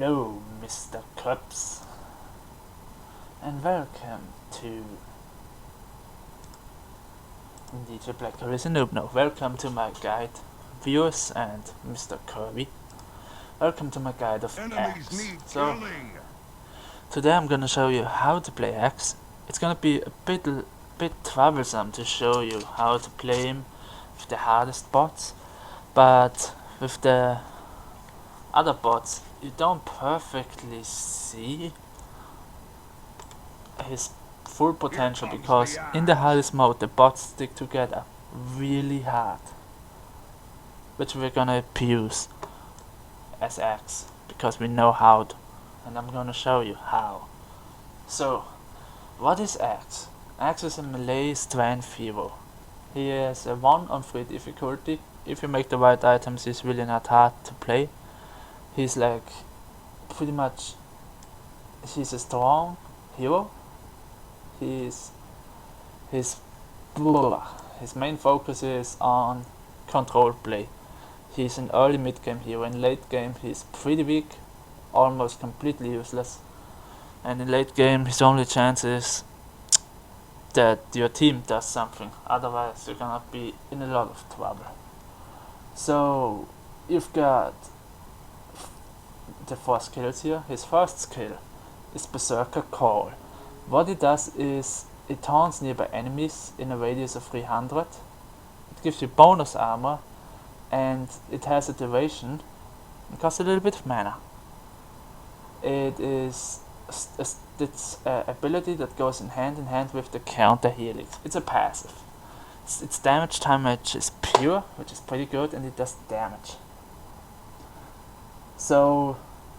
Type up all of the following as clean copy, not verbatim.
Hello, Mr. Krabs, and welcome to DJ Black is a noob. No, welcome to my guide, viewers, and Mr. Kirby. Welcome to my guide of Axe. So, today I'm gonna show you how to play Axe. It's gonna be a bit troublesome to show you how to play him with the hardest bots, but with the other bots, you don't perfectly see his full potential because in the hardest mode the bots stick together really hard, which we're gonna abuse as Axe because we know how to, and I'm gonna show you how. So, what is Axe? Axe is a melee strength hero. He has a 1 on 3 difficulty. If you make the right items, he's really not hard to play. He's like pretty much, he's a strong hero. His main focus is on control play. He's an early mid game hero. In late game he's pretty weak, almost completely useless. And in late game his only chance is that your team does something, otherwise you're gonna be in a lot of trouble. So you've got the 4 skills here. His first skill is Berserker Call. What it does is it taunts nearby enemies in a radius of 300. It gives you bonus armor and it has a duration. It costs a little bit of mana. It is its ability that goes in hand with the counter helix. It's a passive. Its damage is pure, which is pretty good, and it does damage. So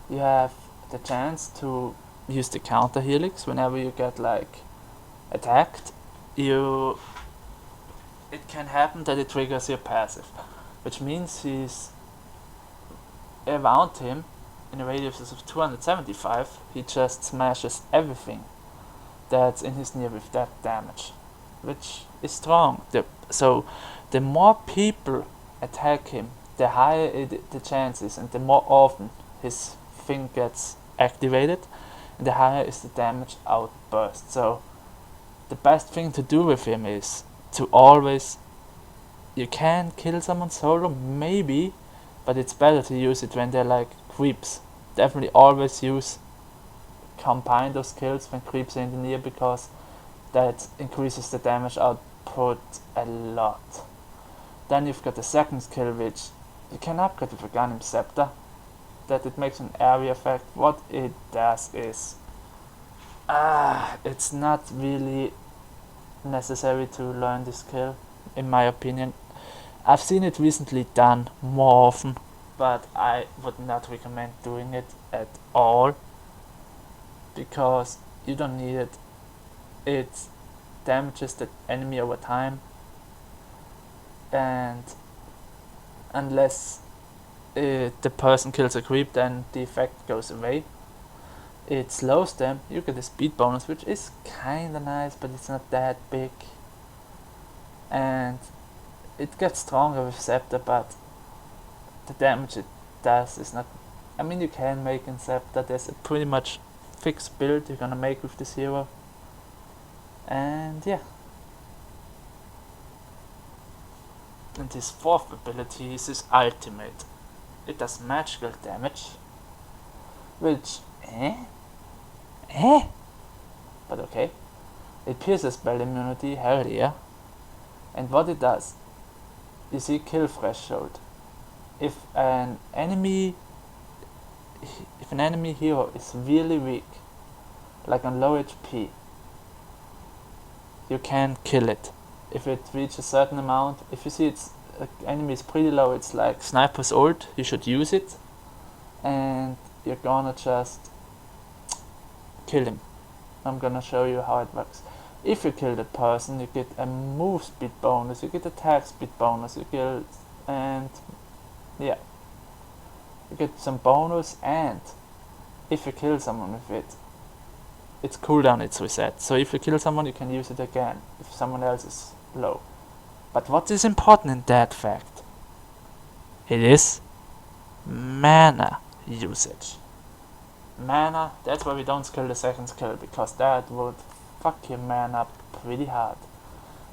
you have the chance to use the counter helix whenever you get like attacked. It can happen that it triggers your passive, which means he's around him in a radius of 275. He just smashes everything that's in his near with that damage, which is strong. So the more people attack him, the higher the chances, and the more often his thing gets activated, and the higher is the damage outburst. So the best thing to do with him is to always, you can kill someone solo maybe, but it's better to use it when they're like creeps. Definitely always combine those kills when creeps are in the near, because that increases the damage output a lot. Then you've got the second skill, which you can upgrade with a Gun Scepter, that it makes an area effect. What it does is, it's not really necessary to learn this skill, in my opinion. I've seen it recently done more often, but I would not recommend doing it at all, because you don't need it. It damages the enemy over time, and unless the person kills a creep, then the effect goes away. It slows them. You get a speed bonus, which is kinda nice, but it's not that big. And it gets stronger with Scepter, but the damage it does is not. I mean, you can make in Scepter. There's a pretty much fixed build you're gonna make with this hero. And yeah. And his fourth ability is his ultimate. It does magical damage, which but okay. It pierces spell immunity, hell yeah. And what it does, you see kill threshold. If an enemy hero is really weak, like on low HP, you can kill it. If it reaches a certain amount, if you see its enemy is pretty low, it's like Sniper's ult, you should use it, and you're gonna just kill him. I'm gonna show you how it works. If you kill that person, you get a move speed bonus, you get attack speed bonus, you get, and yeah, you get some bonus, and if you kill someone with it, its cooldown is reset. So if you kill someone, you can use it again if someone else is low. But what is important in that fact? It is mana usage. mana, that's why we don't skill the second skill, because that would fuck your mana up pretty hard.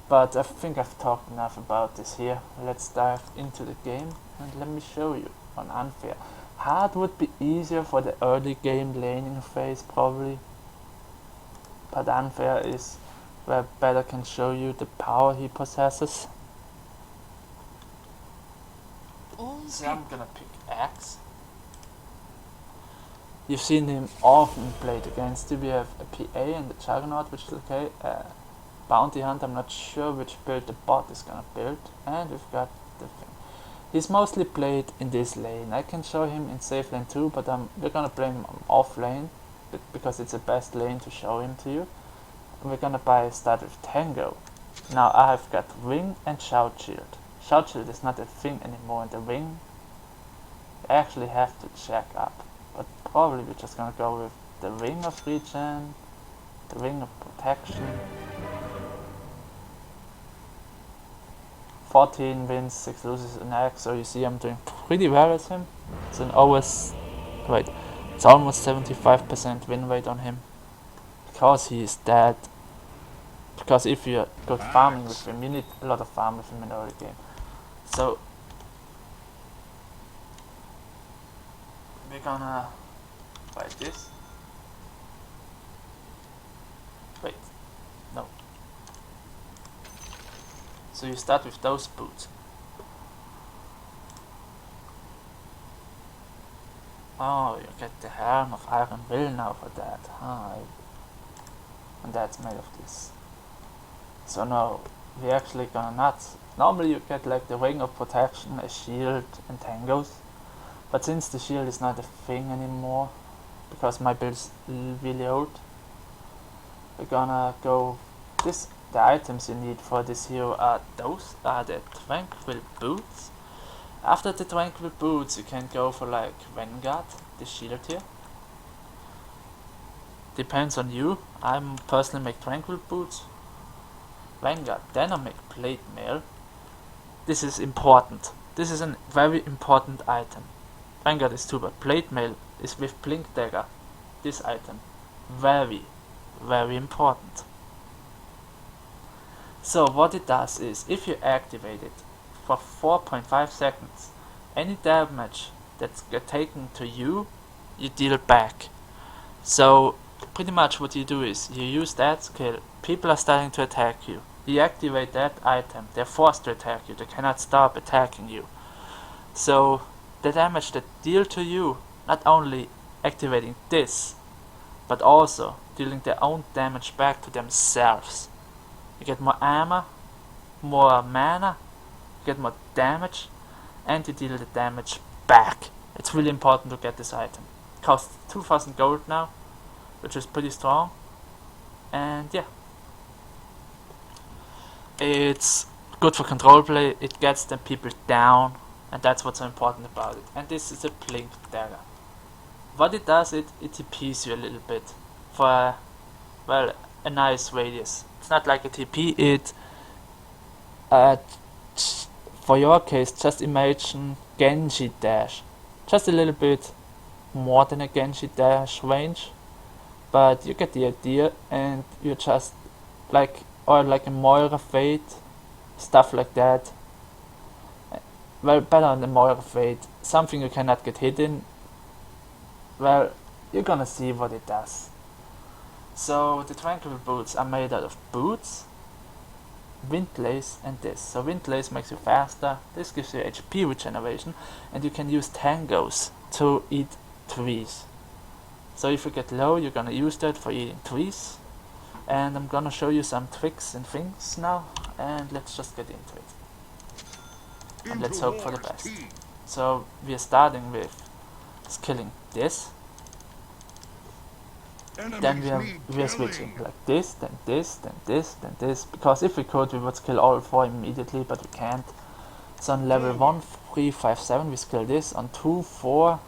But I think I've talked enough about this here. Let's dive into the game and let me show you on unfair. Hard would be easier for the early game laning phase probably, but unfair is where better can show you the power he possesses. So I'm gonna pick Axe. You've seen him often played against you. We have a PA and the Juggernaut, which is okay. Bounty Hunt, I'm not sure which build the bot is gonna build. And we've got the thing. He's mostly played in this lane. I can show him in safe lane too, but we're gonna play him off lane because it's the best lane to show him to you. And we're gonna start with Tango. Now I've got Ring and Shout Shield. Shout Shield is not a thing anymore in the Ring. I actually have to check up, but probably we're just gonna go with the Ring of Regen, the Ring of Protection. 14 wins, 6 loses an Axe, so you see I'm doing pretty well as him. It's almost 75% win rate on him. Because he is dead. Because if you're good farming with him, you need a lot of farm with him in the early game. So we're gonna fight this. Wait, no. So you start with those boots. Oh, you get the Helm of Iron Will now for that. And that's made of this. So no, we're actually gonna not. Normally you get like the Ring of Protection, a shield and tangos. But since the shield is not a thing anymore, because my build is really old, we're gonna go this. The items you need for this hero are the Tranquil Boots. After the Tranquil Boots you can go for like Vanguard, the shield here. Depends on you. I personally make Tranquil Boots, Vanguard, then I make Plate Mail. This is important. This is a very important item. Vanguard is too, but Plate Mail is with Blink Dagger. This item, very, very important. So what it does is, if you activate it for 4.5 seconds, any damage that's taken to you, you deal back. So pretty much what you do is, you use that skill, people are starting to attack you. You activate that item, they're forced to attack you, they cannot stop attacking you. So the damage that deal to you, not only activating this, but also dealing their own damage back to themselves. You get more armor, more mana, you get more damage, and you deal the damage back. It's really important to get this item. It costs 2000 gold now, which is pretty strong. And yeah, it's good for control play, it gets the people down, and that's what's so important about it. And this is a Blink Dagger. What it does, it TPs you a little bit for a nice radius. It's not like a TP, it for your case, just imagine Genji dash, just a little bit more than a Genji dash range, but you get the idea. And you just like a Moira Fate, stuff like that. Well, better than the Moira Fate, something you cannot get hit in. Well, you're gonna see what it does. So the Tranquil Boots are made out of boots, Windlace and this. So Windlace makes you faster, this gives you HP regeneration, and you can use tangos to eat trees. So if you get low, you're gonna use that for eating trees. And I'm gonna show you some tricks and things now, and let's just get into it. And let's hope for the best. So we are starting with killing this. Then we are switching like this, then this, then this, then this. Because if we could, we would skill all 4 immediately, but we can't. So on level 1, 3, 5, 7 we skill this. On 2, 4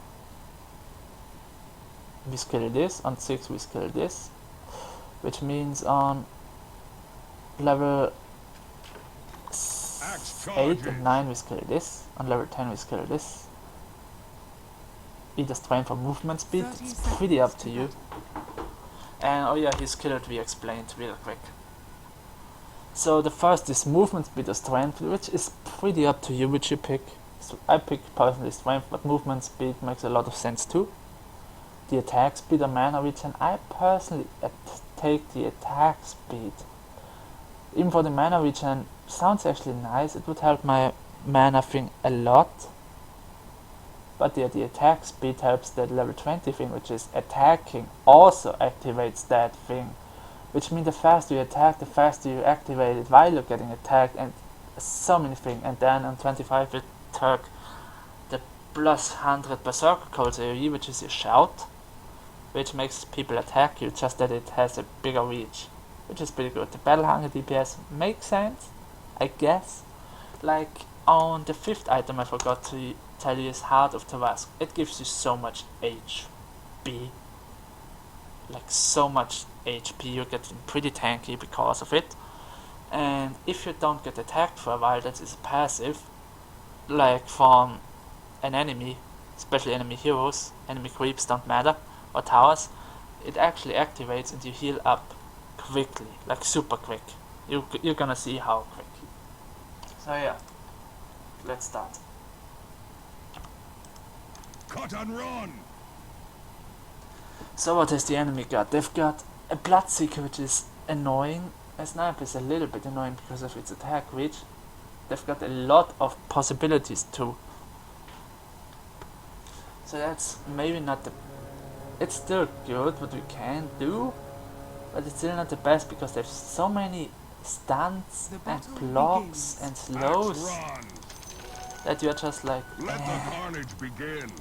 we skill this. On 6 we skill this. Which means on level 8 and 9 we skill this. On level 10 we skill this. either strength or movement speed. It's pretty up to you. And oh yeah, his skill we explained real quick. So the first is movement speed or strength, which is pretty up to you which you pick. So I pick personally strength, but movement speed makes a lot of sense too. The attack speed or mana regen, I personally take the attack speed. Even for the mana regen, sounds actually nice, it would help my mana thing a lot. But yeah, the attack speed helps that level 20 thing, which is attacking, also activates that thing. Which means the faster you attack, the faster you activate it while you're getting attacked, and so many things. And then on 25 it took the plus 100 Berserker Codes AoE, which is your shout, which makes people attack you, just that it has a bigger reach, which is pretty good. The Battle Hunger DPS makes sense, I guess. Like on the 5th item I forgot to tell you is Heart of Tavask. It gives you so much HP. Like so much HP, you're getting pretty tanky because of it. And if you don't get attacked for a while, that is passive, like from an enemy, especially enemy heroes, enemy creeps don't matter, or towers, it actually activates and you heal up quickly, like super quick. You're gonna see how quick. So yeah, let's start. Cut and run! So what has the enemy got? They've got a Bloodseeker, which is annoying. A Sniper is a little bit annoying because of its attack reach. They've got a lot of possibilities too. So that's maybe not the... It's still good what we can do, but it's still not the best because there's so many stunts and blocks and slows that you're just like... Let the carnage begin.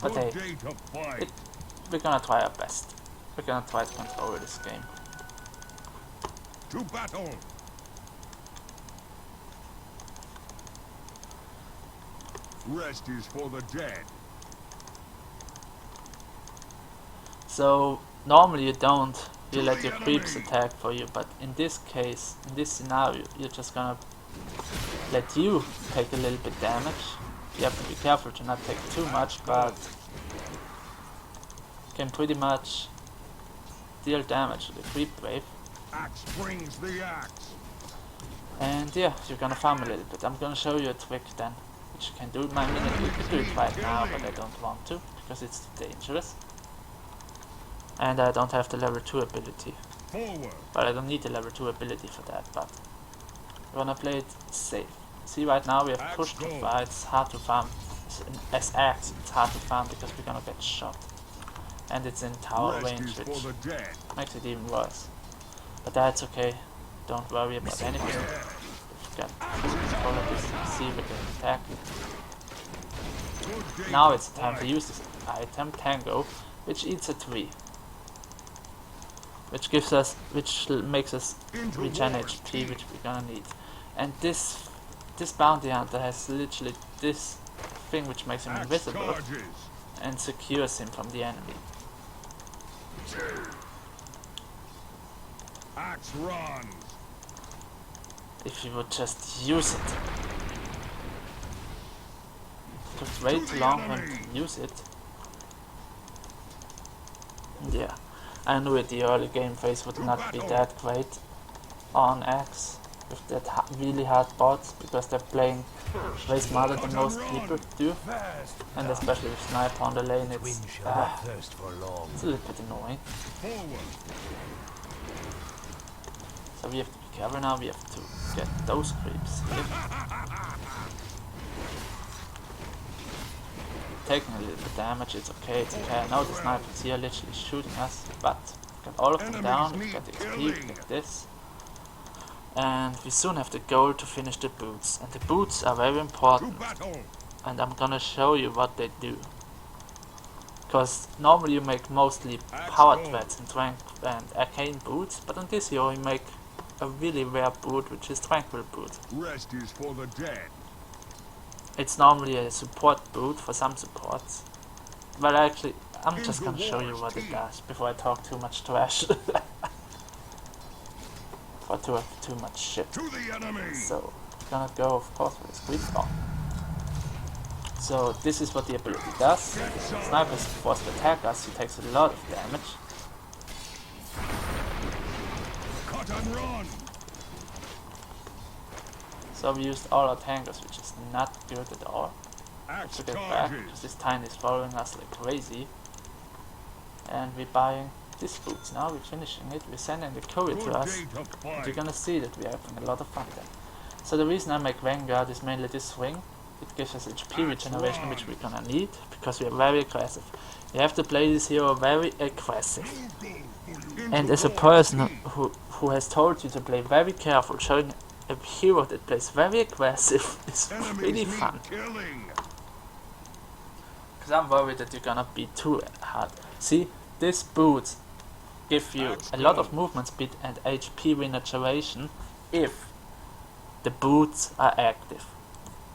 But hey, we're gonna try our best. We're gonna try to control this game. To battle! Rest is for the dead. So normally you let your creeps attack for you, but in this case, in this scenario, you're just gonna let you take a little bit damage. You have to be careful to not take too much, but you can pretty much deal damage to the creep wave. Axe brings the axe. And yeah, you're gonna farm a little bit. I'm gonna show you a trick then, which you can do. You can do it right now, but I don't want to, because it's too dangerous. And I don't have the level 2 ability. Forward. But I don't need the level 2 ability for that, but we're gonna play it safe. See, right now we have pushed too far, it's hard to farm. As axe, it's hard to farm because we're gonna get shot. And it's in tower range, which makes it even worse. But that's okay, don't worry about anything. We've got control of this, see we can attack. Now it's time to use this item, Tango, which eats a tree. Which makes us regen HP, which we're gonna need. And this bounty hunter has literally this thing which makes him invisible and secures him from the enemy. Axe runs. If you would just use it. It took way too long when to use it. Yeah, I knew it, the early game phase would not be that great on Axe with that really hard bots, because they're playing way smarter than most people do, and especially with Sniper on the lane, it's a little bit annoying. So we have to be careful now, we have to get those creeps here. Taking a little bit of damage, it's okay, it's okay. I know the sniper's here literally shooting us, but we've got all of them down, we've got the XP, we get this. And we soon have the goal to finish the boots, and the boots are very important, and I'm gonna show you what they do. Because normally you make mostly power threats and arcane boots, but on this hero you make a really rare boot, which is Tranquil Boots. Rest is for the dead. It's normally a support boot for some supports, but actually I'm just gonna show you what it does before I talk too much trash. For too much shit. So we're gonna go, of course, with this creep bomb. So this is what the ability does. Sniper is forced to attack us, he takes a lot of damage. Cut and run. So we used all our tankers, which is not good at all. Axe To get back, because charges. this Tiny is following us like crazy. And we're buying these boots now, we're finishing it, we're sending the courier to Good us. day to And fight. you're gonna see that we're having a lot of fun then. So the reason I make Vanguard is mainly this ring. It gives us HP regeneration, which we're gonna need, because we are very aggressive. You have to play this hero very aggressive. And as a person who has told you to play very careful, showing a hero that plays very aggressive is really fun. Killing. Because I'm worried that you're gonna be too hard. See, these boots give you a lot of movement speed and HP regeneration if the boots are active.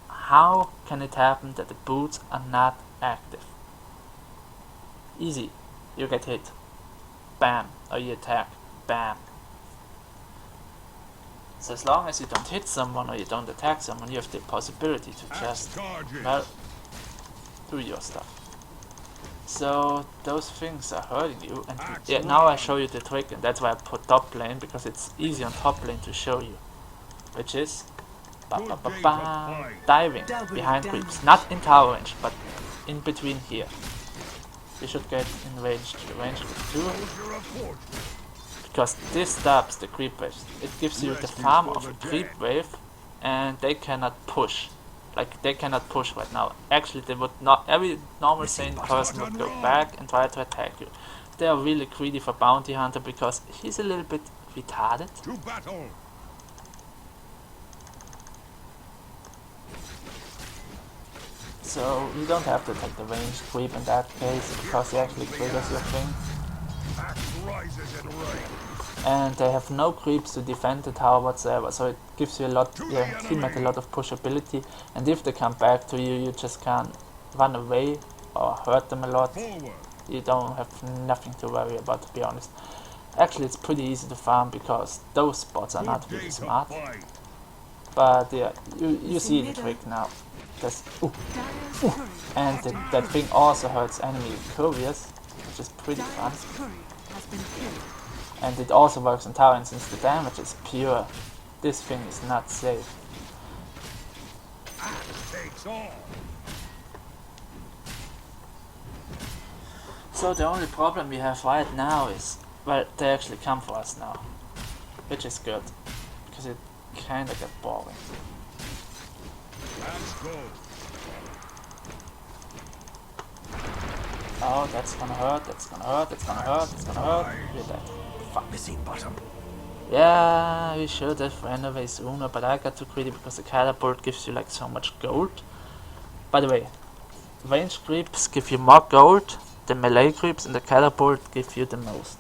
How can it happen that the boots are not active? Easy. You get hit. Bam. Or you attack. Bam. So as long as you don't hit someone or you don't attack someone, you have the possibility to Axe just, charges. well, do your stuff. So those things are hurting you, and yeah, now I show you the trick, and that's why I put top lane, because it's easy on top lane to show you, which is diving behind creeps, not in tower range, but in between here. We should get in range too, because this stops the creep waves. It gives you the farm of a creep wave, and they cannot push. Like, they cannot push right now. Actually, they would not. Every normal sane person would go back and try to attack you. They are really greedy for Bounty Hunter because he's a little bit retarded. To battle. So you don't have to take the ranged creep in that case because he actually triggers your thing. Axe rises in rank. And they have no creeps to defend the tower whatsoever, so it gives you a lot, your teammate a lot of pushability, and if they come back to you, you just can't run away or hurt them a lot. Forward. You don't have nothing to worry about, to be honest. Actually, it's pretty easy to farm because those spots are not really smart. But yeah, you see the trick now. Just, and that thing also hurts enemy couriers, which is pretty fun. And it also works on tower, and since the damage is pure, this thing is not safe. Takes all. So the only problem we have right now is, well, they actually come for us now, which is good, because it kinda got boring. Let's go. Oh, that's gonna hurt, that's gonna hurt, that's gonna hurt, that's gonna hurt. We're dead. Fuck. Missing bottom. Yeah, we should have ran away sooner, but I got too greedy because the catapult gives you like so much gold. By the way, range creeps give you more gold, the melee creeps and the catapult give you the most.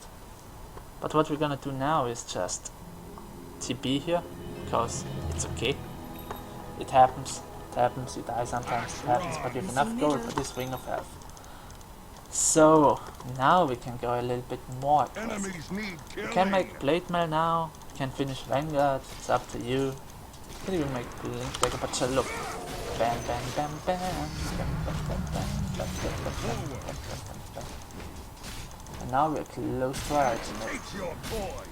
But what we're gonna do now is just TP here, because it's okay. It happens, you die sometimes, it happens, but you have enough gold for this ring of health. So, now we can go a little bit more aggressive. Enemies need You killing. can make Blade Mail now, you can finish Vanguard, it's up to you. You can even make Link Dagger, but look. Bam, bam, bam, bam, bam, bam, bam, bam, bam, bam, bam, bam, bam. And now we're close to our ultimate. Takes your boy.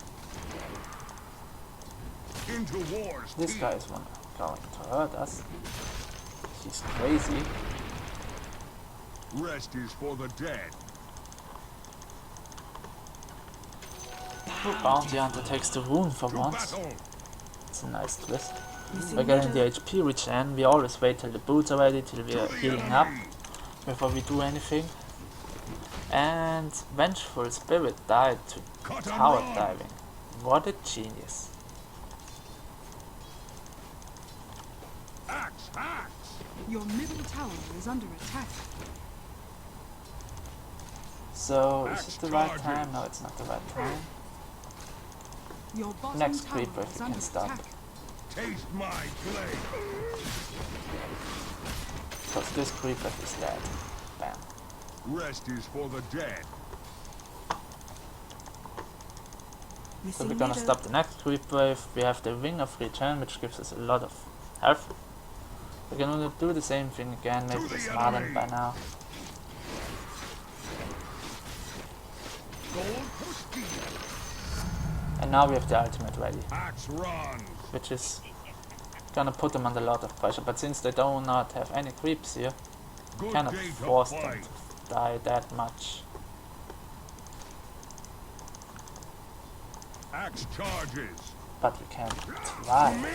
Into war's This teeth. guy is going to hurt us. He's crazy. Rest is for the dead. Bounty Hunter takes the rune for To once. battle. It's a nice twist. We're getting the HP regen. We always wait till the boots are ready, till we are healing up before we do anything. And Vengeful Spirit died to Cut and tower run. diving. What a genius. Axe, axe. Your middle tower is under attack. So, is Axe it the right charges. time? No, it's not the right time. Your bottom Next tower creeper if is you under can stop. attack. Taste my blade. Because this creeper is dead. Bam. Rest is for the dead. So we're gonna stop the next creep wave. We have the Ring of Return, which gives us a lot of health. We're gonna do the same thing again, maybe with Marlin by now. And now we have the ultimate ready, which is gonna put them under a lot of pressure. But since they do not have any creeps here, cannot force them to die that much. Axe charges. But we can try.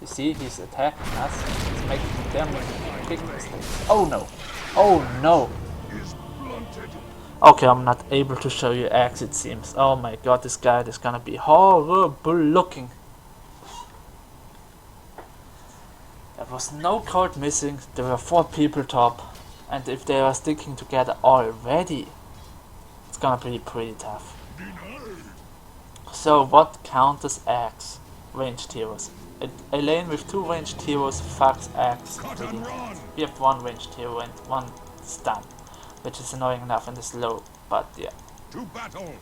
You see, he's attacking us. He's making them big mistakes. Oh no! Oh no! Okay, I'm not able to show you Axe, it seems. Oh my god, this guy is gonna be horrible looking. There was no card missing. There were 4 people top. And if they are sticking together already, it's gonna be pretty tough. So what counters Axe? Ranged heroes. A lane with 2 ranged heroes fucks Axe pretty. We have 1 ranged hero and 1 stun, which is annoying enough in this low, but yeah. To battle.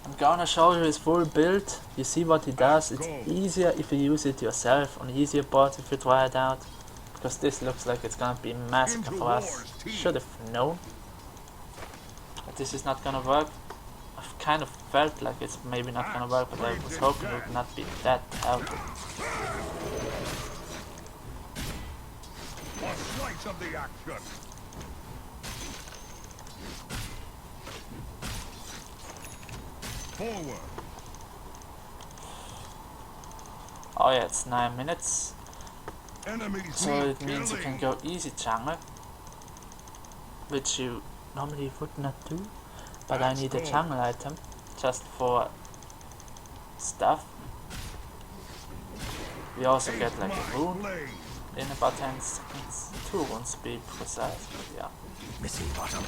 I'm gonna show you his full build. You see what he does. It's easier if you use it yourself on easier boards if you try it out. Because this looks like it's gonna be a massacre for us. Should have known that this is not gonna work. I've kind of felt like it's maybe not gonna work, but I was hoping it would not be that terrible. A slice of the action. Forward. Oh yeah, it's 9 minutes. Enemies So need it means you can killing. go easy jungle, which you normally would not do. But I need a jungle item just for stuff. We also get like a rune Blade. in about 10 seconds. 2 runes to be precise, but yeah. Missing bottom.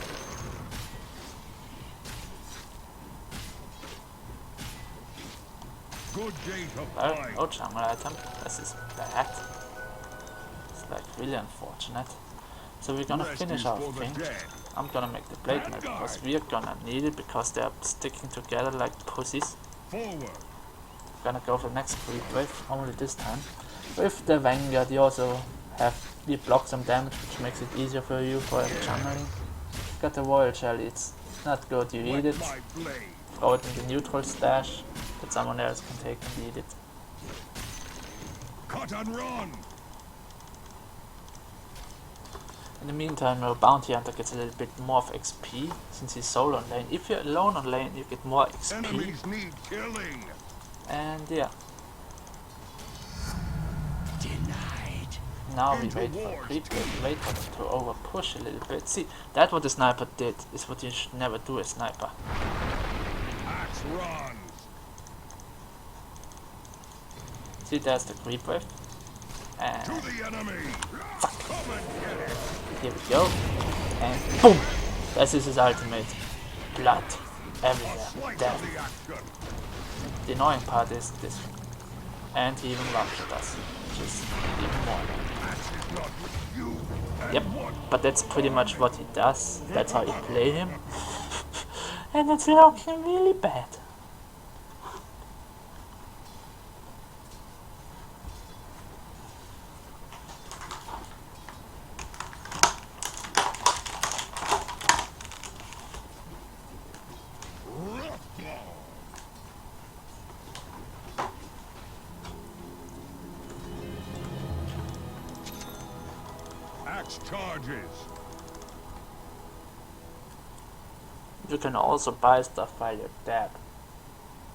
Good gate of Well, fight. no jungle item. This is bad. It's like really unfortunate. So we're gonna Rest finish is our for the thing. dead. I'm gonna make the blade mail because we're gonna need it because they're sticking together like pussies. Forward. Gonna go for the next creep wave, only this time. With the Vanguard you also we block some damage, which makes it easier for you for jungling. Got the Royal Jelly, it's not good, you eat it, My blade. throw it in the neutral stash, that someone else can take and eat it. Cut and run. In the meantime, your Bounty Hunter gets a little bit more of XP, since he's solo on lane. If you're alone on lane, you get more XP, Enemies need killing. and yeah. Denied. Now we wait for creep wave, wait for them to over push a little bit. See, that's what the sniper did, is what you should never do as sniper. Axe runs. See, there's the creep wave. And To the enemy. Come and get it. here we go. And boom! This is his ultimate. Blood everywhere. Slice Death. of the action. The annoying part is this. And he even one-shot us, which is even more. Axe is not with you. And Yep, what? but that's pretty much what he does. That's how you play him. And it's looking really bad. Axe charges. You can also buy stuff while you're dead,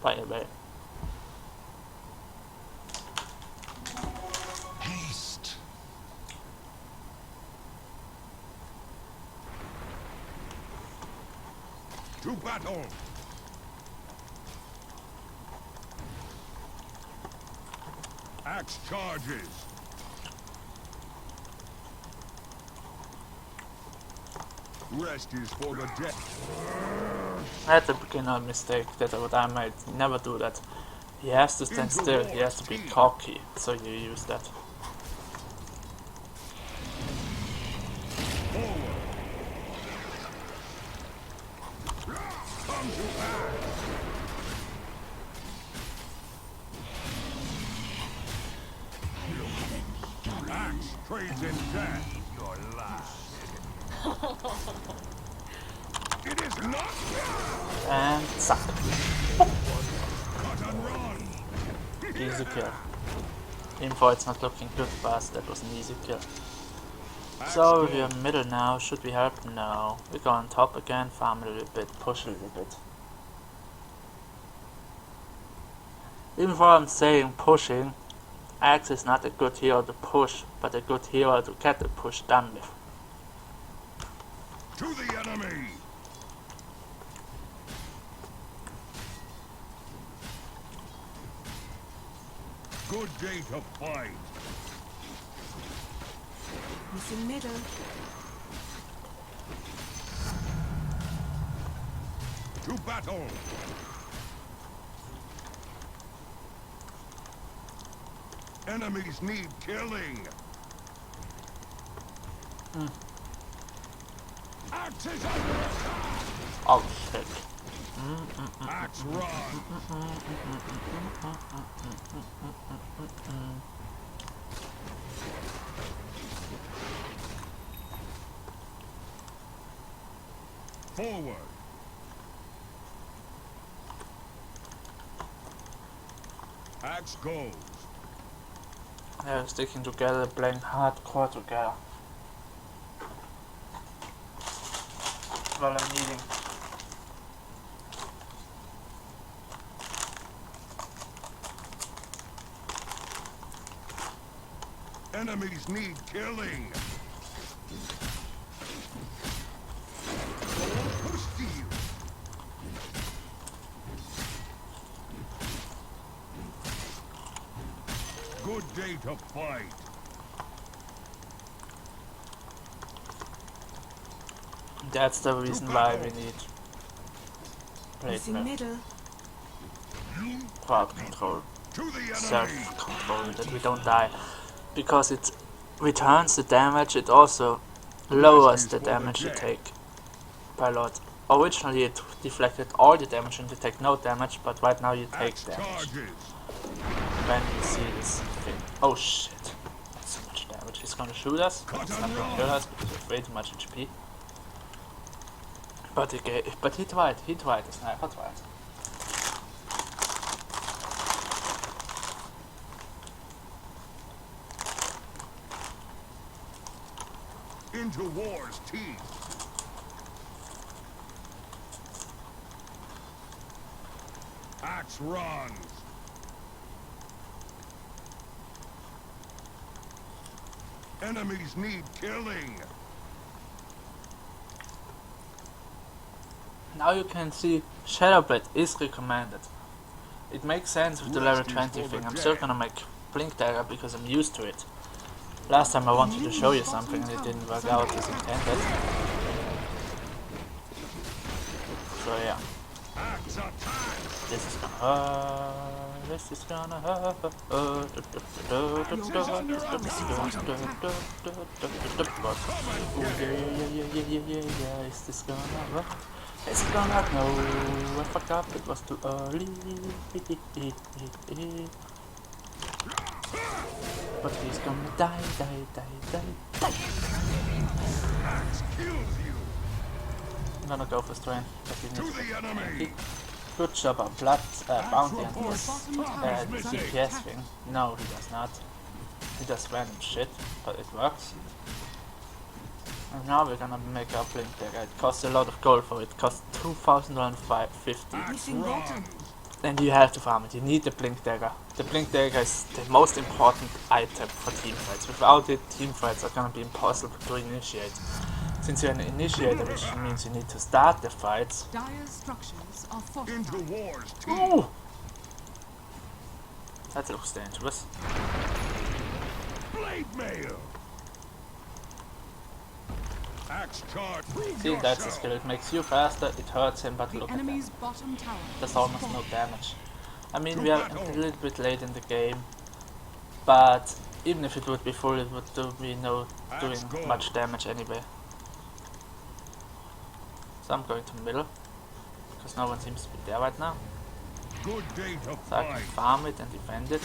by the way. Haste. To battle. Axe charges. Rest is for the dead. At the beginner mistake that I might never do that. He has to stand still, he has to be cocky, so you use that. Forward. Come to pass. always intact. Your last. It is not And suck. cut and run. Easy kill. Info, it's not looking good, but that was an easy kill. So we are middle now. Should we help? No. We go on top again, farm a little bit, push a little bit. Even though I'm saying pushing, Axe is not a good hero to push, but a good hero to get the push done with. To the enemy. Good day to fight. Missing middle. To battle. Enemies need killing. Axe is under attack. Oh shit. Axe run. Forward. Axe goes. They're sticking together, playing hardcore together. Well, I'm needing. Enemies need killing. Push to you. Good day to fight. That's the reason why we need Missing middle. crowd control, To the enemy. self-control, that we don't die. Because it returns the damage, it also lowers the damage you take by a lot. Originally it deflected all the damage and you take no damage, but right now you take Axe damage charges. when you see this thing. Oh shit, that's so much damage. He's gonna shoot us, but he's not gonna kill us because we have way too much HP. But he tried, the sniper tried. Into war's teeth. Axe runs. Enemies need killing. Now you can see Shadowblade is recommended. It makes sense with the level 20 thing. I'm still gonna make Blink Dagger because I'm used to it. Last time I wanted to show you something and it didn't work out as intended. So yeah. Axe attack. This is gonna hurt. This is gonna hurt. Yeah. Is this gonna hurt? Is it gonna hurt? No, I forgot it was too early. But he's gonna die. Axe kills you. I'm gonna go for strength. But he To needs the enemy. good job of blood bounty and reports. his DPS thing. No, he does not. He does random shit, but it works. And now we're gonna make our Blink Dagger. It costs a lot of gold for it. It costs 2,150. Axe Missing bottom. runs. And you have to farm it. You need the Blink Dagger. The Blink Dagger is the most important item for teamfights. Without it, teamfights are gonna be impossible to initiate. Since you're an initiator, which means you need to start the fights. Dire structures are Into fortified. war's teeth. Ooh! That looks dangerous. Blade mail. Axe charge. Prove See, that's the yourself. skill. It makes you faster, it hurts him, but The look at enemy's that. bottom tower. There's is almost no falling. damage. I mean, we are a little bit late in the game, but even if it would be full, it would be no doing much damage anyway. So I'm going to middle, because no one seems to be there right now. Good day to So I can fight. farm it and defend it.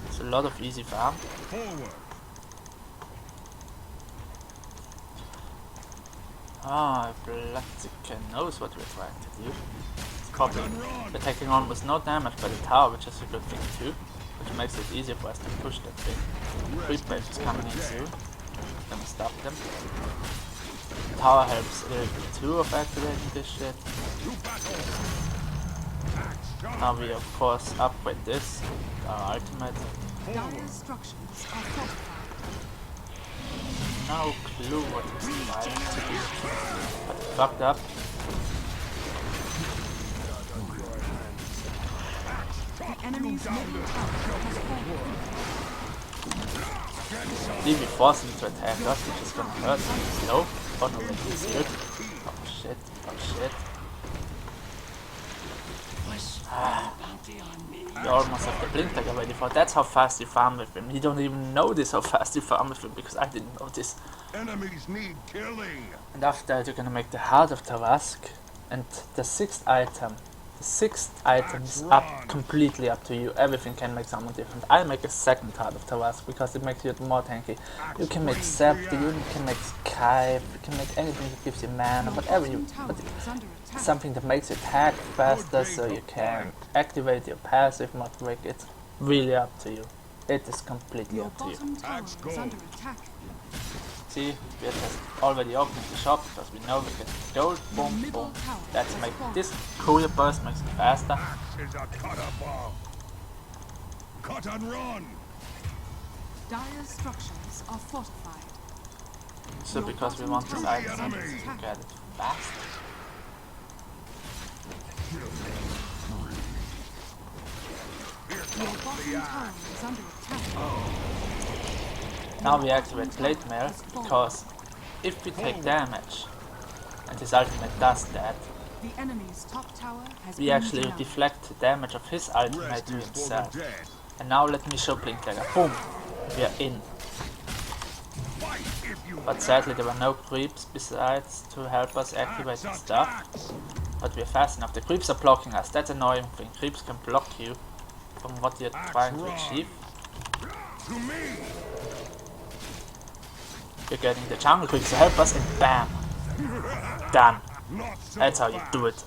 It's a lot of easy farm. Forward. Ah, Blaziken knows what we're trying to do. It's probably we're taking almost no damage by the tower, which is a good thing too. Which makes it easier for us to push that thing. Creep wave is coming in soon. Gonna stop them. Tower helps a little bit too of activating this shit. Now we of course upgrade this. Our ultimate. Dire structures are fortified. No clue what he's trying to do. But he fucked up. The enemy's middle tower has fallen. If we force him to attack us, which is gonna hurt him. Slow. Oh no, wait, he's here. Oh shit, oh shit. We almost have the blink dagger ready for. That's how fast you farm with him. He don't even know this how fast you farm with him because I didn't know this. Enemies need killing. And after that you're gonna make the Heart of Tarask and the sixth item. The sixth item is up completely up to you. Everything can make something different. I'll make a second Heart of Tarask because it makes you more tanky. You can make Scepter, you can make Skype, you can make anything that gives you mana, whatever you but something that makes you attack faster so you can activate your passive mod rig. It's really up to you. It is completely Your up to you. bottom tower is under attack. See, we have just already opened the shop because we know we get gold, boom, boom. Let's make this courier burst makes it faster. Axe is a cutter bomb. Cut and run. Dire structures are fortified. So because we want this item to get it fast. Your bottom tower is under attack. Now we activate Plate Mail because if we take damage and his ultimate does that, The enemy's top tower has we been actually denied. deflect the damage of his ultimate Rest to is for the himself. dead. And now let me show Blink Dagger. Boom! We are in. Fight if you But sadly there were no creeps besides to help us activate the stuff. But we're fast enough. The creeps are blocking us. That's annoying thing. Creeps can block you from what you're trying to achieve. to me. You're getting the jungle creeps to help us and bam! Done. Not so That's how you fast. do it.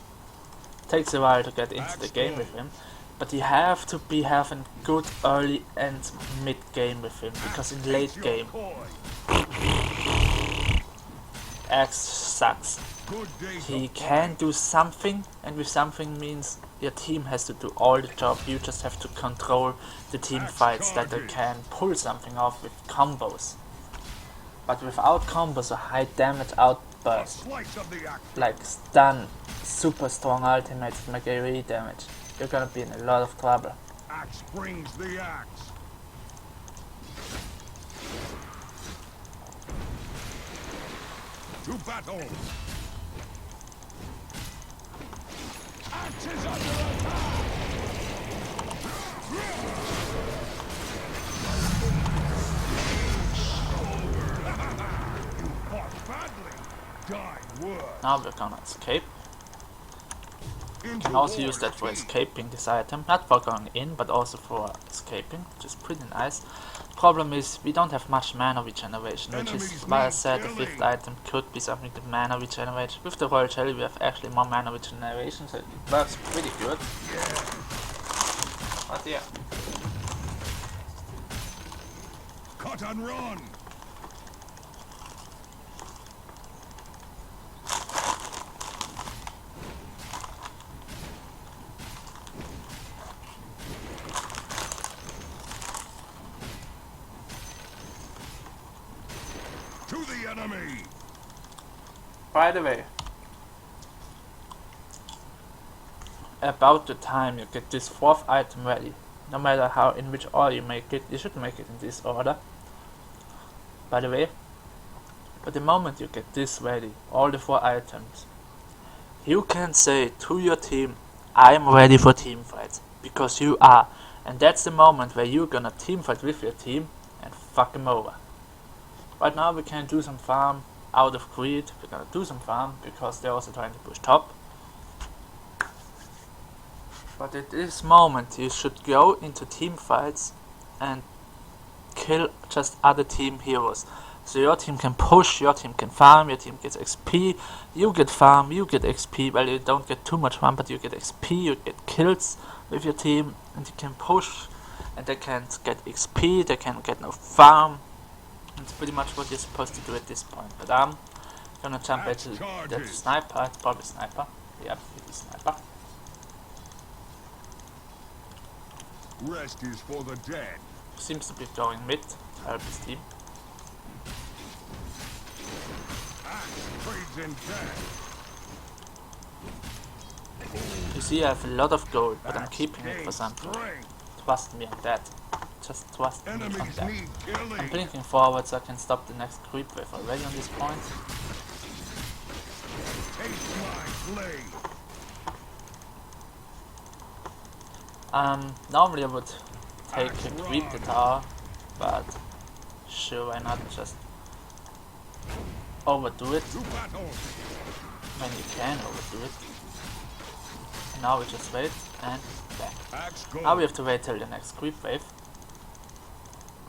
Takes a while to get into the game with him. But you have to be having good early and mid game with him. Because in late Your game, coin. Axe sucks. Good days He of can do something, and with something means your team has to do all the job. You just have to control the team fights that they can pull something off with combos. But without combos or high damage outburst, slice of the axe. like stun, super strong ultimates that make AoE damage, you're gonna be in a lot of trouble. Axe brings the axe. To battle. Axe is under attack. You fought badly. Die worse. Now we're gonna escape. You can also use that for escaping this item, not for going in, but also for escaping, which is pretty nice. Problem is, we don't have much mana regeneration, which is why I said the fifth item could be something that mana regenerates. With the Royal Jelly we have actually more mana regeneration, so it works pretty good. But yeah. Cut and run. To the enemy. By the way, about the time you get this fourth item ready, no matter how in which order you make it, you should make it in this order. By the way, but the moment you get this ready, all the 4 items, you can say to your team, I'm ready for team fights, because you are, and that's the moment where you're gonna team fight with your team and fuck them over. Right now we can do some farm out of greed. We're gonna do some farm because they're also trying to push top. But at this moment you should go into team fights and kill just other team heroes. So your team can push, your team can farm, your team gets XP, you get farm, you get XP. Well, you don't get too much farm, but you get XP, you get kills with your team, and you can push, and they can't get XP, they can get no farm. That's pretty much what you're supposed to do at this point. But I'm gonna jump into the sniper. It's probably sniper. Yep, it is sniper. Rest is for the dead. Seems to be going mid to help his team. Trades in cash. You see, I have a lot of gold, but I'm keeping it for something. Trust me on that. Just trust me on Enemies that. need killing. I'm blinking forward so I can stop the next creep wave already on this point. Taste my blade. Normally I would take a creep the tower, but sure, why not just overdo it To battle. when you can overdo it. Now we just wait and back. Axe go. Now we have to wait till the next creep wave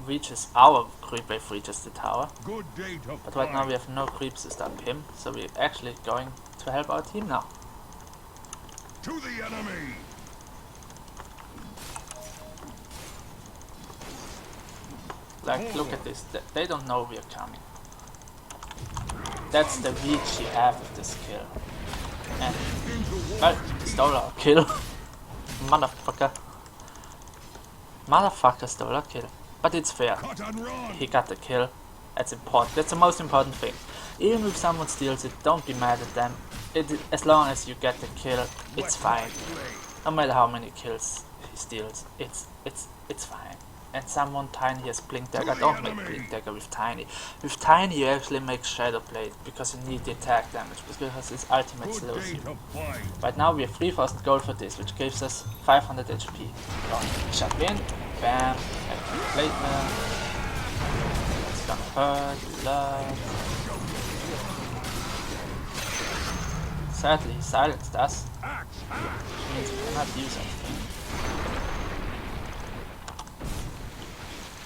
reaches our creep wave reaches the tower. Good day to But right now fight. we have no creeps to stop him, so we're actually going to help our team now. To the enemy. Like, look at this. They don't know we're coming. That's the reach you have with this kill. And, well, stole our kill. Motherfucker. Motherfucker stole our kill. But it's fair. Cut and run. He got the kill. That's important. That's the most important thing. Even if someone steals it, don't be mad at them. As long as you get the kill, it's fine. No matter how many kills he steals, it's fine. And someone tiny has blink dagger. Don't make blink dagger with tiny. With tiny you actually make shadow blade because you need the attack damage because his ultimate Good slows day you. to fight. Right now we have 3000 gold for this, which gives us 500 HP. Shot in, bam, and blade man. It's gonna hurt a lot. Sadly, he silenced us, which means we cannot use anything.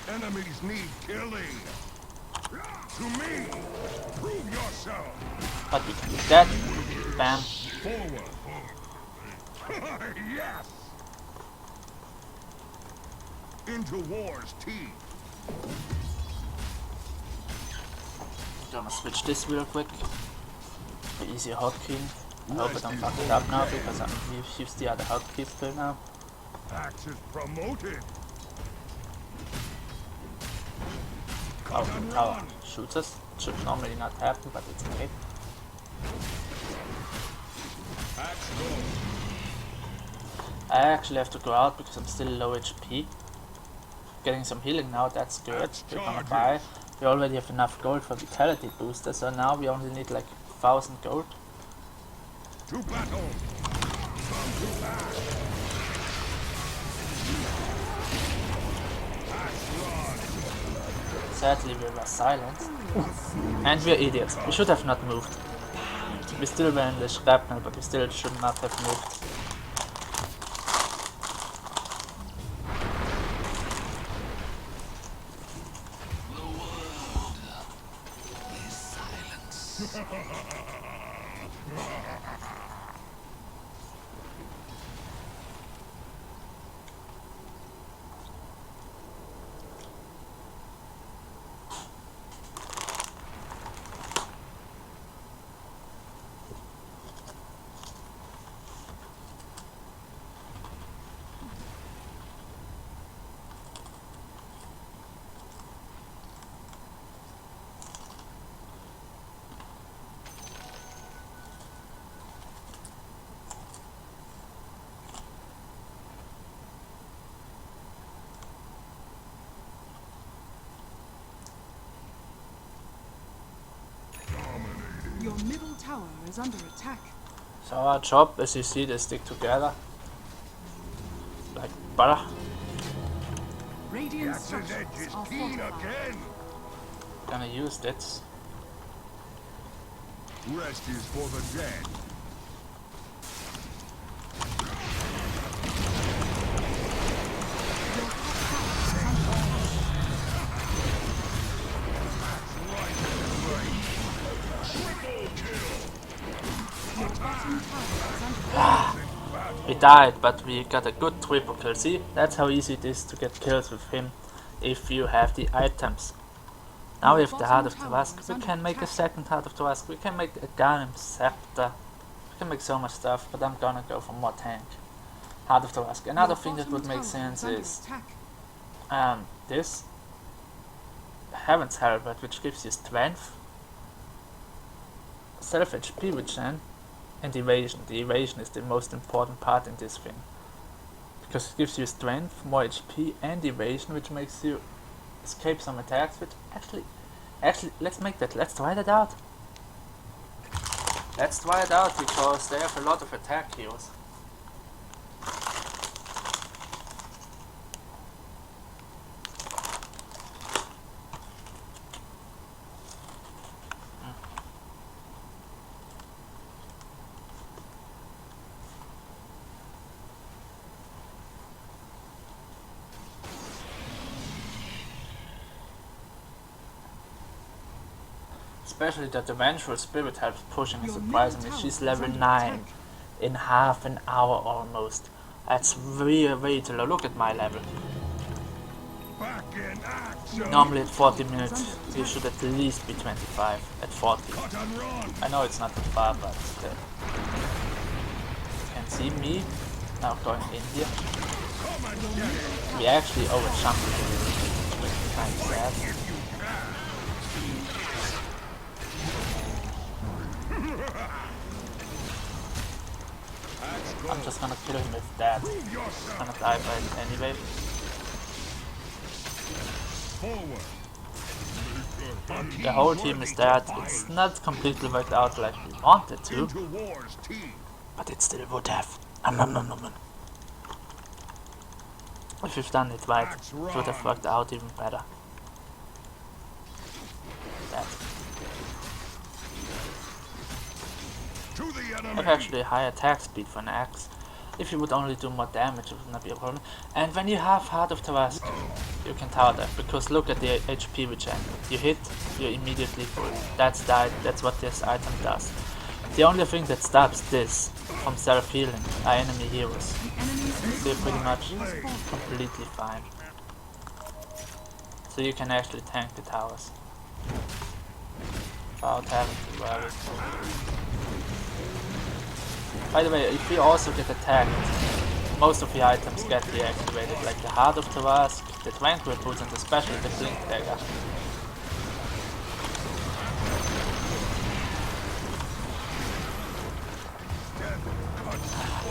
Enemies need killing. To me. Prove yourself. But we can do that. Bam. Forward. Yes. Into war's teeth. Gonna switch this real quick. For easier hotkey. I hope I don't fuck it up now because I'm used the other hotkeys till now. Axe is promoted. Oh, tower shoots us. Should normally not happen, but it's okay. Axe go. I actually have to go out because I'm still low HP. Getting some healing now, that's good. We're gonna buy. We already have enough gold for vitality booster, so now we only need like 1000 gold. To battle. Come to pass. Axe run. Sadly we were silenced. And we're idiots. We should have not moved. We still were in the shrapnel, but we still should not have moved. Your middle tower is under attack. So our job, as you see, they stick together. Like butter. Radiant Axe's edge structures is are keen fortified. again. Gonna use this. Rest is for the dead. He died, but we got a good triple kill. See, that's how easy it is to get kills with him if you have the items. Now we have the Heart of the Dusk. We can make a second Heart of the Dusk. We can make a Gun Scepter. We can make so much stuff, but I'm gonna go for more tank. Heart of the Dusk. Another thing that would make sense is this Heaven's Halberd, which gives you strength, self HP regen, and evasion. The evasion is the most important part in this thing, because it gives you strength, more HP, and evasion, which makes you escape some attacks. Which actually, let's make that. Let's try that out. Let's try it out because they have a lot of attack heals. Especially that the Vengeful Spirit helps pushing and surprising me. She's level 9 in half an hour almost. That's way too low. Look at my level. Back in action. Normally at 40 minutes you should at least be 25 at 40. Cut and run. I know it's not that far, but still. You can see me now going in here. Come and get it. We actually overjumped it, which is kind of sad. I'm just gonna kill him with that. I'm gonna die by it anyway. Forward. The whole team is dead. It's not completely worked out like we wanted to, Into war's teeth. but it still would have. If we've done it right, it would have worked out even better. That. To the I enemy. have actually a high attack speed for an axe. If you would only do more damage, it would not be a problem. And when you have Heart of the Dusk, you can tower that, because look at the HP regen. You hit, you're immediately full. That's what this item does. The only thing that stops this from self-healing are enemy heroes. They're pretty much completely fine. So you can actually tank the towers without having to worry. By the way, if you also get attacked, most of the items get deactivated, like the Heart of the Dusk, the Tranquil Boots, and especially the Blink Dagger.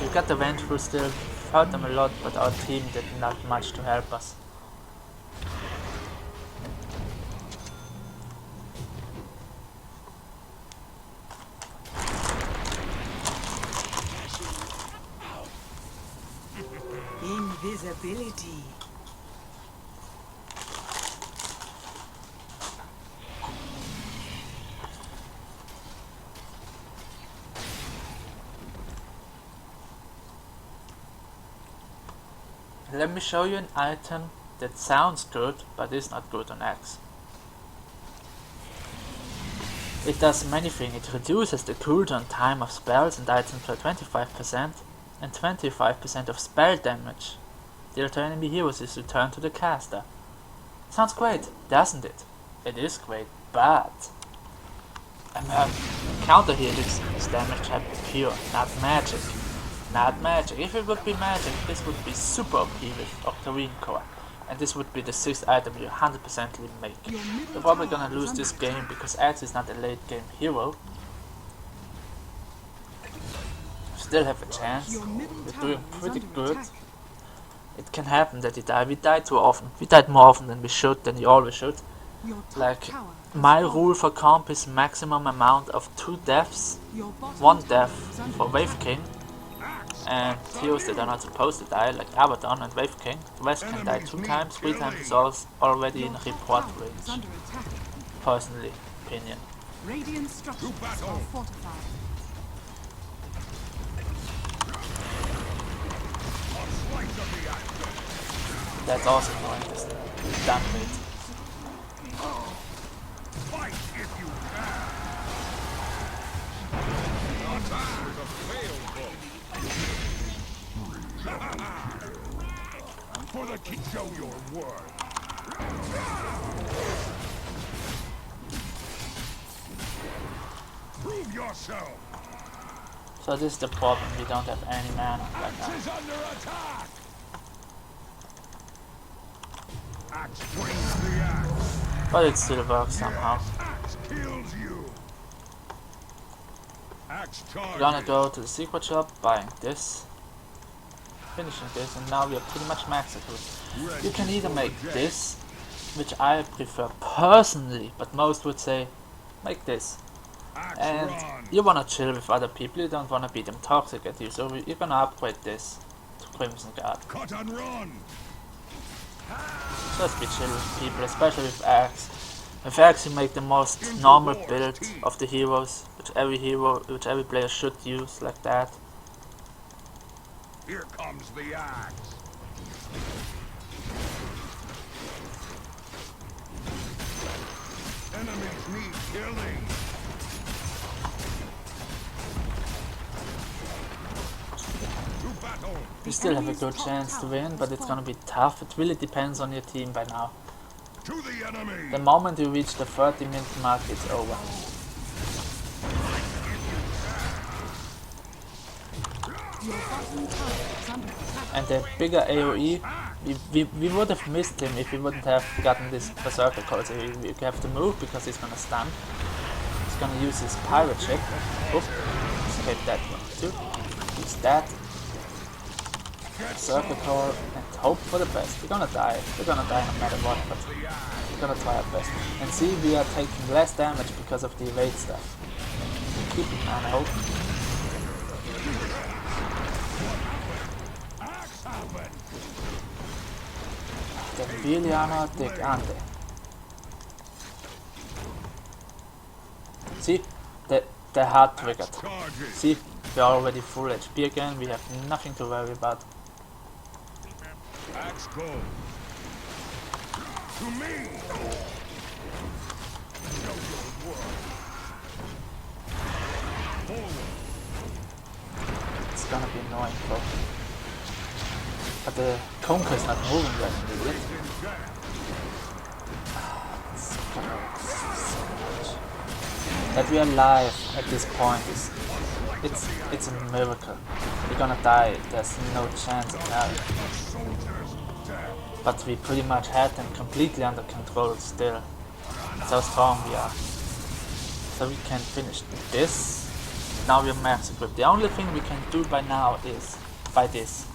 We got the Vengeful still, hurt them a lot, but our team did not much to help us. Invisibility. Let me show you an item that sounds good, but is not good on Axe. It does many things. It reduces the cooldown time of spells and items by 25%, and 25% of spell damage dealt to enemy heroes is returned to the caster. Sounds great, doesn't it? It is great, but counter heal is damage type pure, not magic. Not magic. If it would be magic, this would be super OP with Octarine Core, and this would be the 6th item you 100% make. We're probably gonna lose this game because Axe is not a late game hero. Still have a chance. We're doing pretty good. It can happen that we die. We die too often. We died more often than we should, than we always should. Like, my rule for comp is maximum amount of 2 deaths, 1 death for Wave King, and heroes that are not supposed to die, like Abaddon and Wave King. The rest can die 2 times, 3 times is already in report range. Personally, opinion. Radiant structures are fortified. That's also annoying, this damn it. Fight if you can. For the king, show your worth. Prove yourself. So this is the problem, we don't have any mana right now. Axe is under attack. Axe swings the axe. But it still works somehow. Axe kills you. Axe charges. We're gonna go to the secret shop, buying this, finishing this, and now we are pretty much maxed out. You can either make this, which I prefer personally, but most would say, make this. Axe And run. you wanna chill with other people, you don't wanna be them toxic at you, so you're gonna upgrade this to Crimson Guard. Cut and run. Just be chill with people, especially with Axe. With Axe you make the most normal build of the heroes, which every player should use like that. Here comes the axe. Enemies need killing. To battle. You still have a good chance to win, but it's gonna be tough. It really depends on your team by now. To the enemy. The moment you reach the 30-minute mark, it's over. Your bottom tower is under attack. And the bigger AoE, we would have missed him if we wouldn't have gotten this Berserker code. So you have to move because he's gonna stun. He's gonna use his pirate ship. Oop, escape that one too. Use that. Berserker core and hope for the best. We're gonna die. We're gonna die no matter what, but we're gonna try our best. And see, we are taking less damage because of the evade stuff. Keep it on hope. The Viliano de Grande. See, the heart triggered. Charges. See, we are already full HP again. We have nothing to worry about. Axe go. To me. Show your worth. Forward. It's gonna be annoying, bro. But the Conker is not moving yet. Is it? That we are alive at this point is it's a miracle. We're gonna die. There's no chance in hell. But we pretty much had them completely under control still. That's how strong we are. So we can finish this. Now we're max equipped. The only thing we can do by now is by this.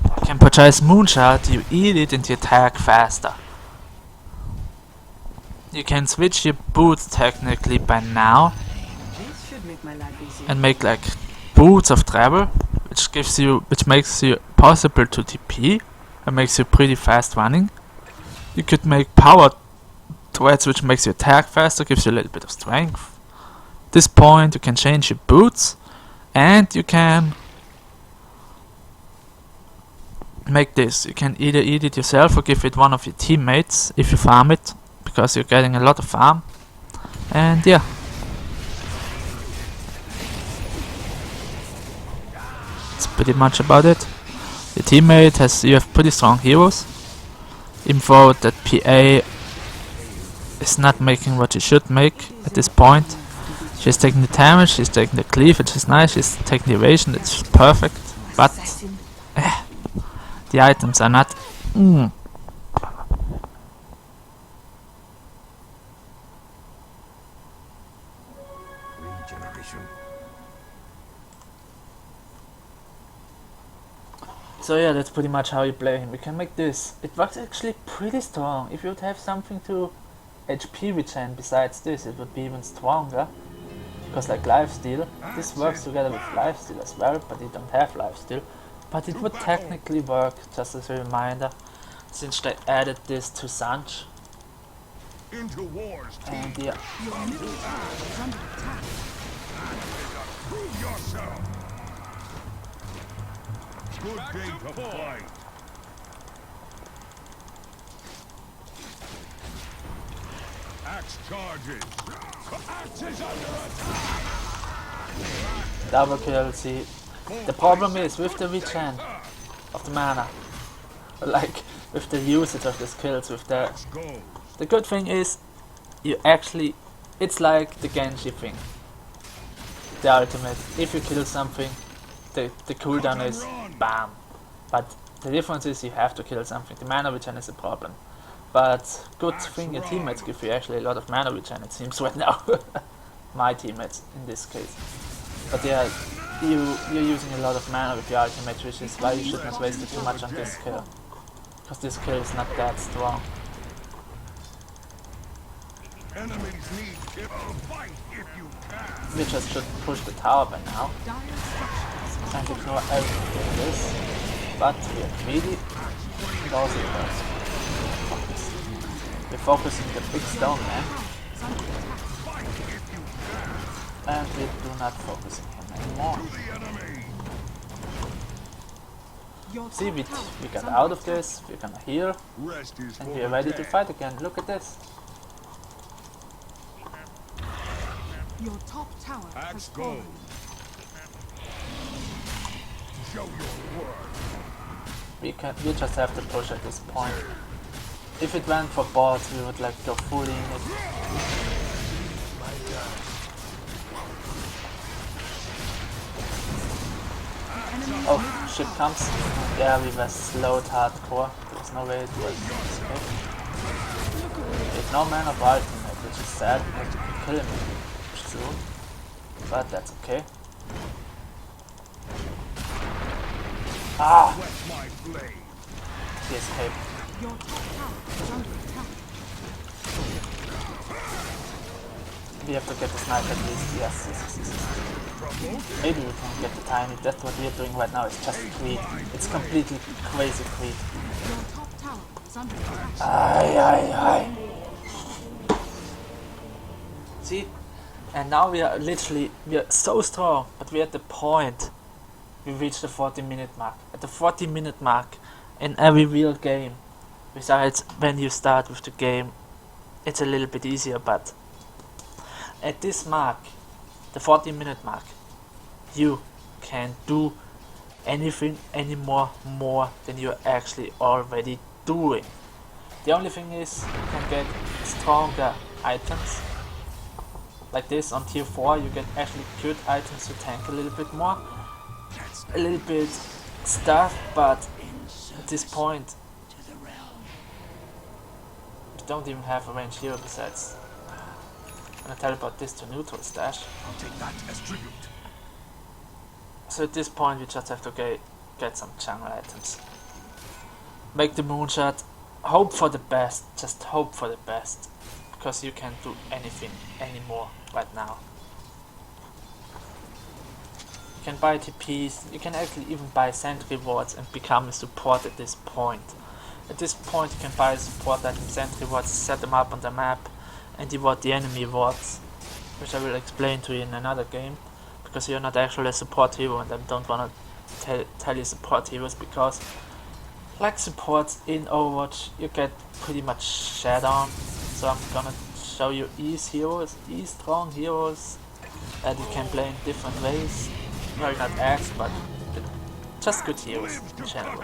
You can purchase Moonshot, you eat it and you attack faster. You can switch your boots technically by now This should make my life easier. and make like boots of travel, which makes you possible to TP and makes you pretty fast running. You could make power threads, which makes you attack faster, gives you a little bit of strength. At this point you can change your boots and you can make this. You can either eat it yourself or give it one of your teammates if you farm it, because you're getting a lot of farm. And yeah. That's pretty much about it. Your teammate you have pretty strong heroes. Even though that PA is not making what she should make at this point. She's taking the damage, she's taking the cleave, which is nice, she's taking the evasion, it's perfect. But the items are not. Regeneration. So yeah, that's pretty much how you play him. We can make this. It works actually pretty strong. If you would have something to HP regen besides this, it would be even stronger. Because like lifesteal, this works together with lifesteal as well, but you don't have lifesteal. But it would technically work, just as a reminder, since they added this to Sanj. Into war's And teeth. yeah, Your middle tower is under attack. Prove yourself. Good day to fight. Axe charges. Axe is under attack. double kill, see, The problem is with the regen of the mana, like with the usage of the skills, with the good thing is you actually, it's like the Genji thing, the ultimate. If you kill something, the cooldown is bam. But the difference is you have to kill something. The mana regen is a problem. But good thing your teammates give you actually a lot of mana regen, it seems right now. My teammates in this case. But yeah, you're using a lot of mana with your ultimate, which is why you should not waste it too much on this skill. Because this skill is not that strong. Enemies need to fight if you can. We just should push the tower by now. And ignore everything like this. But we are greedy. And also focus. We're focusing the big stone man. And we do not focus on him anymore. See, we got out of this, we're gonna heal, and we are ready to fight again. Look at this. Your top tower has fallen. Show your worth. We just have to push at this point. If it went for bots, we would like go fully in it. Oh, ship comes. Yeah, we were slowed hardcore. There was no way it was escape. We had no mana of ultimate, which is sad because we can kill him soon. But that's okay. Ah! He escaped. Your top tower is under attack. We have to get the sniper at least. Yes. Maybe we can get the tiny. That's what we are doing right now. It's just greed. It's completely crazy greed. Your top tower is under attack. Aye. See? And now we are so strong, but we're at the point. We reached the 40-minute mark. At the 40-minute mark, in every real game, besides when you start with the game, it's a little bit easier, but at this mark, the 40-minute mark, you can do anything anymore more than you're actually already doing. The only thing is you can get stronger items. Like this on tier 4 you get actually good items to tank a little bit more. A little bit stuff, but at this point we don't even have a range hero besides. I'm gonna teleport this to neutral stash. I'll take that as tribute. So at this point we just have to get some jungle items. Make the moonshot, hope for the best, just hope for the best. Because you can't do anything anymore right now. You can buy TPs, you can actually even buy sentry wards and become a support at this point. At this point you can buy support item sentry wards, set them up on the map and reward the enemy wards, which I will explain to you in another game, because you're not actually a support hero and I don't want to tell you support heroes, because like supports in Overwatch you get pretty much shat on. So I'm gonna show you ease heroes, ease strong heroes that you can play in different ways. Well, not X, but just good heroes in general.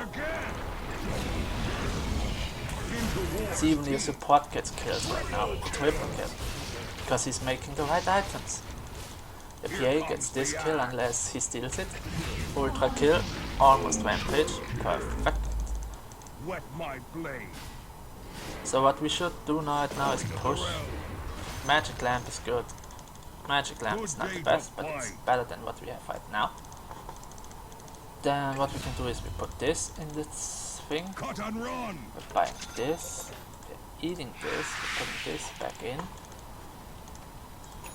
See, even your support gets killed right now with the triple kill, because he's making the right items. The PA gets this kill unless he steals it. Ultra kill, almost rampage, perfect. Wet my blade. So what we should do right now is push. Magic lamp is good. Magic lamp is not the best, but it's better than what we have right now. Then what we can do is we put this in this thing. Cut and run. We're buying this. We're eating this. We're putting this back in.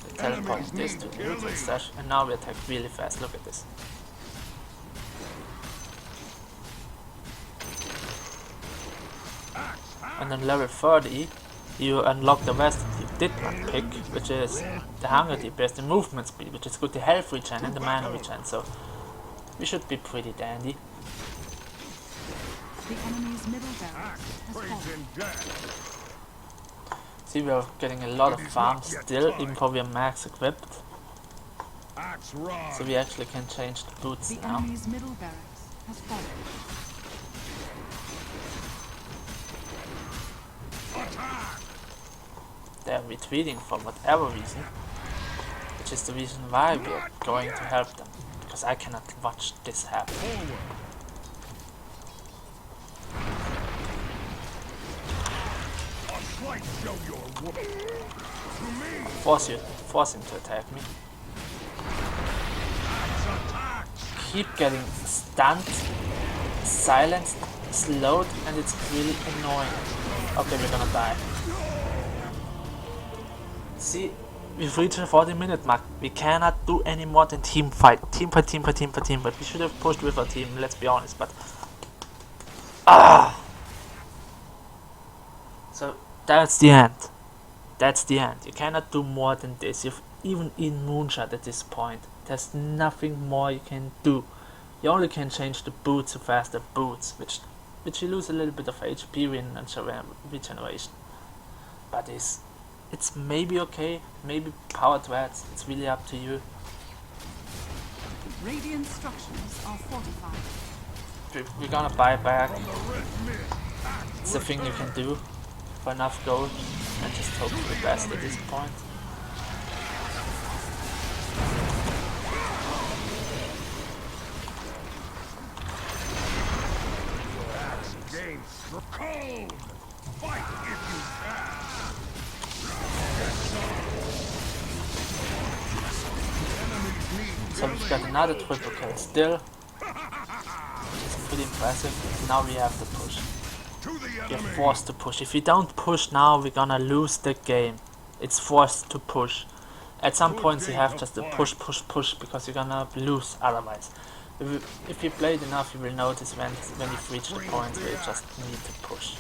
We're teleporting this to the neutral stash, and now we attack really fast. Look at this. And on level 30 you unlock the rest that you did not pick, which is the hunger DPS, the movement speed, which is good, the health regen and the mana regen, so we should be pretty dandy. The enemy's middle barracks has fallen. See, we are getting a lot of farm still, even though we are max equipped. Axe rod. So we actually can change the boots The now. enemy's middle barracks has fallen. Attack. They're retreating for whatever reason, which is the reason why we are going to help them, because I cannot watch this happen. Forward. A slight show your whoop. To me. Force him to attack me. Axe attack. Keep getting stunned, silenced, slowed, and it's really annoying. Okay, we're gonna die. See, we've reached the 40-minute mark. We cannot do any more than team fight. Team fight, team fight, team fight, team fight. We should have pushed with our team, let's be honest, but... So, that's the end. That's the end. You cannot do more than this. You've even in Moonshot at this point. There's nothing more you can do. You only can change the boots to faster boots, which you lose a little bit of HP and regeneration. But it's maybe okay, maybe power threats, it's really up to you. Radiant structures are fortified. We're gonna buy back. It's the thing you can do for enough gold and just hope for the best at this point. Game cold. Fight if you can. So we've got another triple kill still, which is pretty impressive. Now we have to push. To the We're enemy. forced to push. If we don't push now, we're gonna lose the game. It's forced to push. At some points you have just to push, because you're gonna lose otherwise. If you played enough, you will notice when you've reached the point where you just need to push.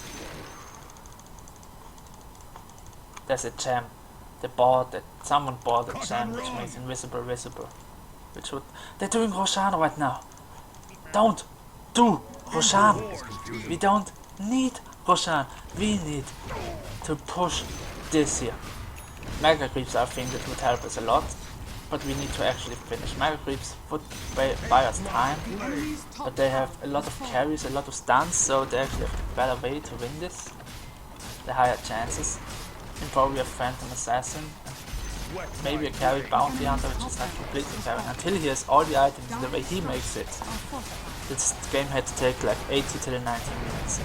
There's a gem. Someone bought a gem which makes invisible visible. They're doing Roshan right now. Don't do Roshan. We don't need Roshan. We need to push this here. Mega Creeps, I think that would help us a lot, but we need to actually finish. Mega Creeps would buy us time, but they have a lot of carries, a lot of stuns, so they actually have a better way to win this. The higher chances. And probably a Phantom Assassin, maybe a carry Bounty Hunter, which is not completely carrying. Until he has all the items the way he makes it, this game had to take like 80 to 90 minutes.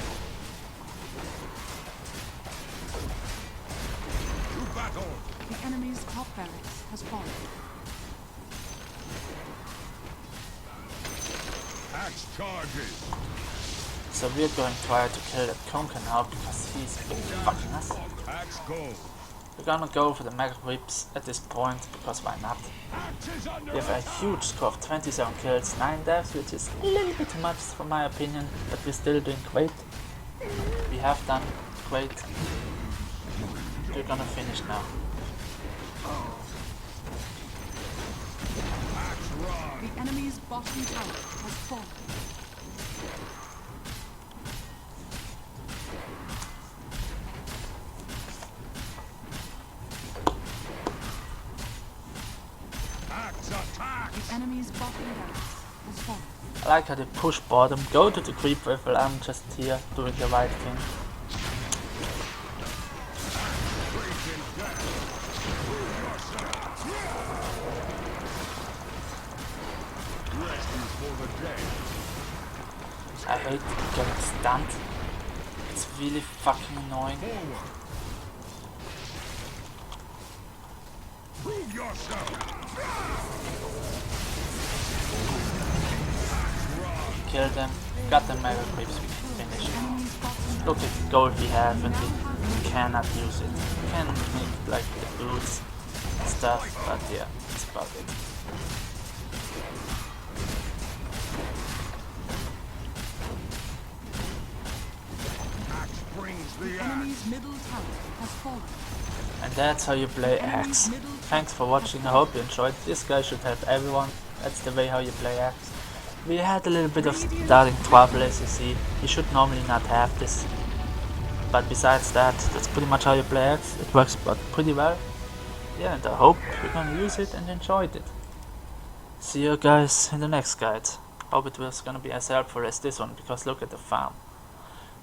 The enemy's top barracks has fallen. Axe charges. So we're going to try to kill that Conker now because he's been fucking us. Axe gold. We're gonna go for the Mega Whips at this point because why not? We have a huge score of 27 kills, 9 deaths, which is a little bit too much for my opinion, but we're still doing great. We have done great. We're gonna finish now. The enemy's bottom tower has fallen. The enemy's bottom barracks has fallen. I like how they push bottom, go to the creep wave while I'm just here doing the right thing. I hate getting stunned. It's really fucking annoying. Prove yourself. Kill them, got the Mega Creeps, we can finish. Look at the gold we have and we cannot use it. We can make like the boots and stuff, but yeah, that's about it. The enemy's middle tower has fallen. And that's how you play Axe. Thanks for watching, I hope you enjoyed. This guy should help everyone, that's the way how you play Axe. We had a little bit of starting trouble, as you see. You should normally not have this. But besides that, that's pretty much how you play Axe. It works pretty well. Yeah, and I hope you're gonna use it and enjoyed it. See you guys in the next guide. Hope it was gonna be as helpful as this one, because look at the farm.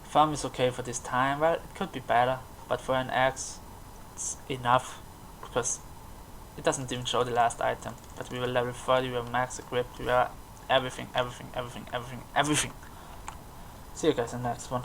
Farm is okay for this time. Well, it could be better, but for an axe it's enough, because it doesn't even show the last item. But we were level 30, we were max equipped, we were everything. See you guys in the next one.